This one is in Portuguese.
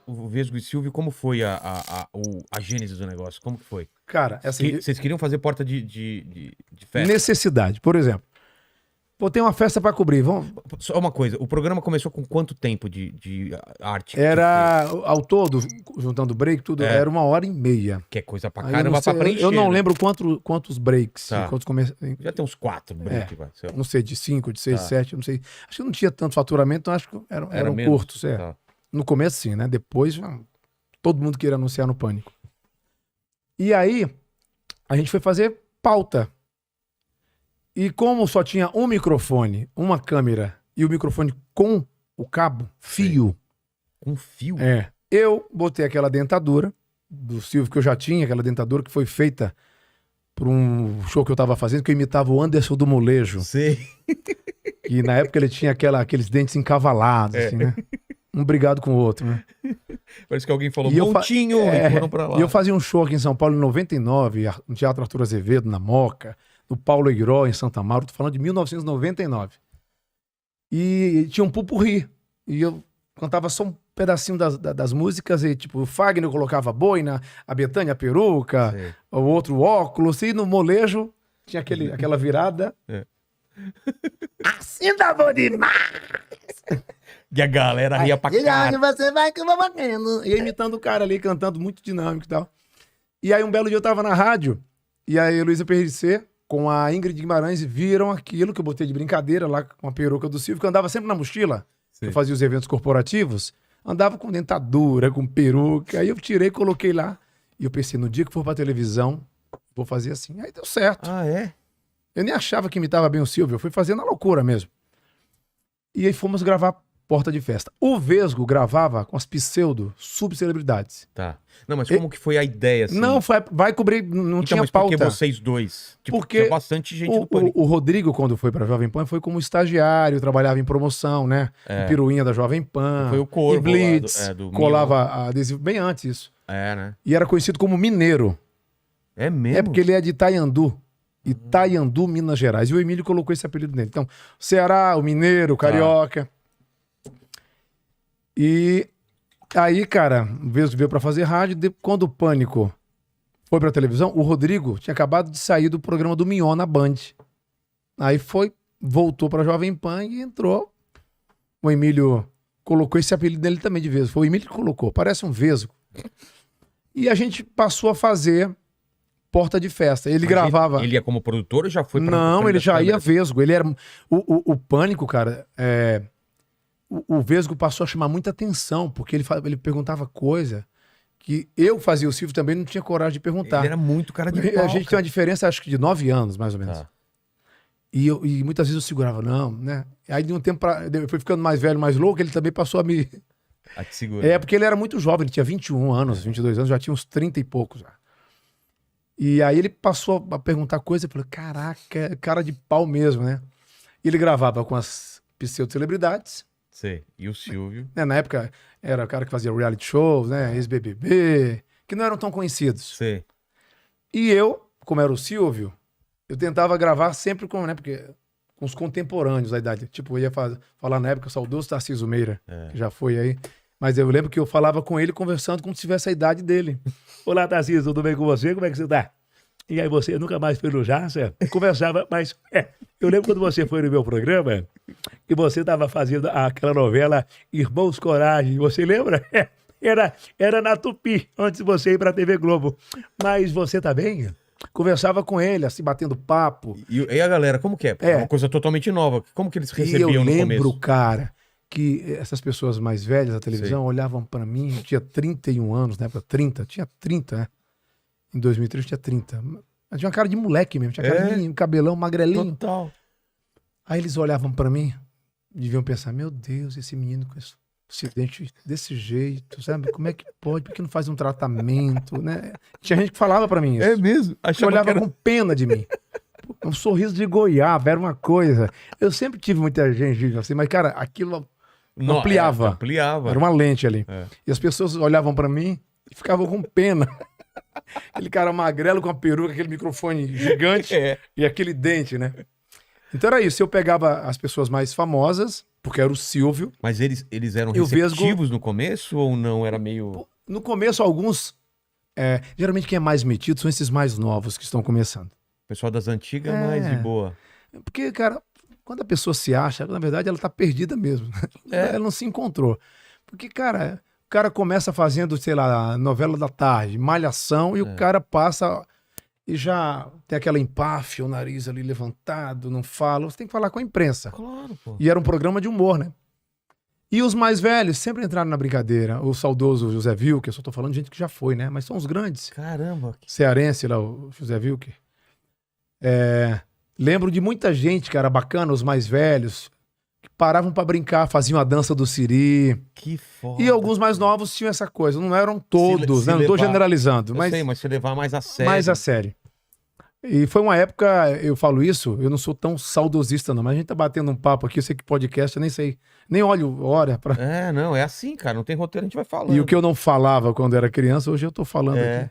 O Vesgo e Silvio, como foi a gênese do negócio? Como que foi? Cara, assim, Vocês queriam fazer porta de festa? necessidade. Por exemplo, pô, tem uma festa pra cobrir. Vamos... Só uma coisa, o programa começou com quanto tempo de arte? Era, ao todo, juntando break, tudo, É. era 1h30. Que é coisa pra Aí eu não caramba sei, pra preencher. eu não né? lembro quantos breaks. Tá. Quantos Já tem uns 4 break, vai. Sei lá. Não sei, de 5, de 6, Tá. 7, eu não sei. Acho que não tinha tanto faturamento, então acho que eram menos? curtos. É. Tá. No começo, sim, né? Depois, todo mundo queria anunciar no Pânico. E aí, a gente foi fazer pauta. E como só tinha um microfone, uma câmera e o microfone com o cabo, fio, Com fio? eu botei aquela dentadura do Silvio que eu já tinha, aquela dentadura que foi feita por um show que eu tava fazendo, que eu imitava o Anderson do Molejo. Sei. E na época ele tinha aqueles dentes encavalados, assim, né? Um brigado com o outro, né? Parece que alguém falou, E eu fa- montinho, e foram pra lá. E eu fazia um show aqui em São Paulo em 99, no Teatro Arthur Azevedo, na Moca, no Paulo Eguiró, em Santa Maura, tô falando de 1999. E tinha um pupurri. E eu cantava só um pedacinho das músicas, e tipo, o Fagner colocava boina, a Bethânia a peruca, Sei. o outro óculos, e no molejo tinha aquela virada. É. Assim dá bom demais! E a galera ria pra E aí caralho. você vai que eu vou batendo. E eu imitando o cara ali, cantando muito dinâmico e tal. E aí um belo dia eu tava na rádio, e aí a Heloísa PRC com a Ingrid Guimarães viram aquilo que eu botei de brincadeira lá com a peruca do Silvio, que eu andava sempre na mochila, Sim. eu fazia os eventos corporativos, andava com dentadura, com peruca, aí eu tirei, coloquei lá, e eu pensei, no dia que for pra televisão, vou fazer assim. Aí deu certo. Ah, é? Eu nem achava que imitava bem o Silvio, eu fui fazendo na loucura mesmo. E aí fomos gravar Porta de Festa. O Vesgo gravava com as pseudo-subcelebridades. Tá. Não, mas como que foi a ideia, assim? Não, vai cobrir, não então, tinha mas por que pauta. vocês dois? Tipo, Porque tinha bastante gente no Pânico. O Rodrigo, quando foi pra Jovem Pan, foi como estagiário, trabalhava em promoção, né? Em Piruinha da Jovem Pan. Foi o Corvo em Blitz, lá do colava adesivo bem antes isso. É, né? E era conhecido como Mineiro. É mesmo? É porque ele é de Itaiandu. Itaiandu, Minas Gerais. E o Emílio colocou esse apelido nele. Então, Ceará, o Mineiro, o Carioca. E aí, cara, o Vesgo veio pra fazer rádio. Quando o Pânico foi pra televisão, o Rodrigo tinha acabado de sair do programa do Mion na Band. Aí voltou pra Jovem Pan e entrou. O Emílio colocou esse apelido dele também de Vesgo. Foi o Emílio que colocou. Parece um Vesgo. E a gente passou a fazer Porta de Festa. Ele gravava... Ele ia como produtor ou já foi pra Não, frente ele das já ia câmeras? Vesgo. Ele era... O Pânico, cara... O Vesgo passou a chamar muita atenção, porque ele perguntava coisa que eu fazia, o Silvio também não tinha coragem de perguntar. Ele era muito cara de pau, A gente tem uma diferença, acho que de 9 anos, mais ou menos. Tá. E muitas vezes eu segurava, não, né? Aí de um tempo eu fui ficando mais velho, mais louco, ele também passou a me... A te segura. Porque ele era muito jovem, ele tinha 21 anos, 22 anos, já tinha uns 30 e poucos. Já. E aí ele passou a perguntar coisa, eu falei, caraca, cara de pau mesmo, né? E ele gravava com as pseudo-celebridades, Sei. E o Silvio? né? Na época era o cara que fazia reality shows, né? Ex-BBB, que não eram tão conhecidos. Sei. E eu, como era o Silvio, eu tentava gravar sempre com, né? Porque com os contemporâneos da idade. Tipo, eu ia falar na época o saudoso Tarcísio Meira, que já foi aí. Mas eu lembro que eu falava com ele conversando como se tivesse a idade dele. Olá, Tarcísio, tudo bem com você? Como é que você tá? E aí você nunca mais foi no Jaça? Conversava, mas eu lembro quando você foi no meu programa, que você estava fazendo aquela novela Irmãos Coragem, você lembra? Era na Tupi, antes de você ir pra TV Globo. Mas você tá bem? Conversava com ele, assim, batendo papo. E a galera, como que é? É uma coisa totalmente nova. Como que eles recebiam no começo? E eu lembro, cara, que essas pessoas mais velhas da televisão olhavam pra mim, eu tinha 31 anos, na época, tinha 30, né? Em 2003 tinha 30. Mas tinha uma cara de moleque mesmo, tinha cara de cabelão, magrelinho. Total. Aí eles olhavam pra mim, deviam pensar, meu Deus, esse menino com esse dente desse jeito, sabe? Como é que pode? Por que não faz um tratamento, né? Tinha gente que falava pra mim isso. É mesmo? Que olhava com pena de mim. Um sorriso de goiaba, era uma coisa. Eu sempre tive muita gente assim, mas, cara, aquilo ampliava. Ampliava. Era uma lente ali. E as pessoas olhavam pra mim e ficavam com pena. Aquele cara magrelo com a peruca, aquele microfone gigante e aquele dente, né? Então era isso. Eu pegava as pessoas mais famosas, porque era o Silvio. Mas eles eram E o Vesgo- receptivos no começo ou não? Era meio... No começo, alguns... geralmente quem é mais metido são esses mais novos que estão começando. O pessoal das antigas mais de boa. Porque, cara, quando a pessoa se acha, na verdade ela tá perdida mesmo. Ela não se encontrou. Porque, cara, o cara começa fazendo, sei lá, novela da tarde, malhação, e o cara passa e já tem aquela empáfia, o nariz ali levantado, não fala. Você tem que falar com a imprensa. Claro, pô. E era um programa de humor, né? E os mais velhos sempre entraram na brincadeira. O saudoso José Wilker, eu só tô falando de gente que já foi, né? Mas são os grandes. Caramba. Cearense lá, o José Wilker. Lembro de muita gente que era bacana, os mais velhos, que paravam pra brincar, faziam a dança do siri. Que foda. E alguns mais novos tinham essa coisa. Não eram todos, se né? Não tô levar- generalizando, Eu mas sei, mas se levar mais a sério. mais a sério. E foi uma época, eu falo isso, eu não sou tão saudosista não, mas a gente tá batendo um papo aqui, eu sei que podcast, eu nem sei, nem olho hora pra... Não, é assim, cara. Não tem roteiro, a gente vai falando. E o que eu não falava quando era criança, hoje eu tô falando É. aqui.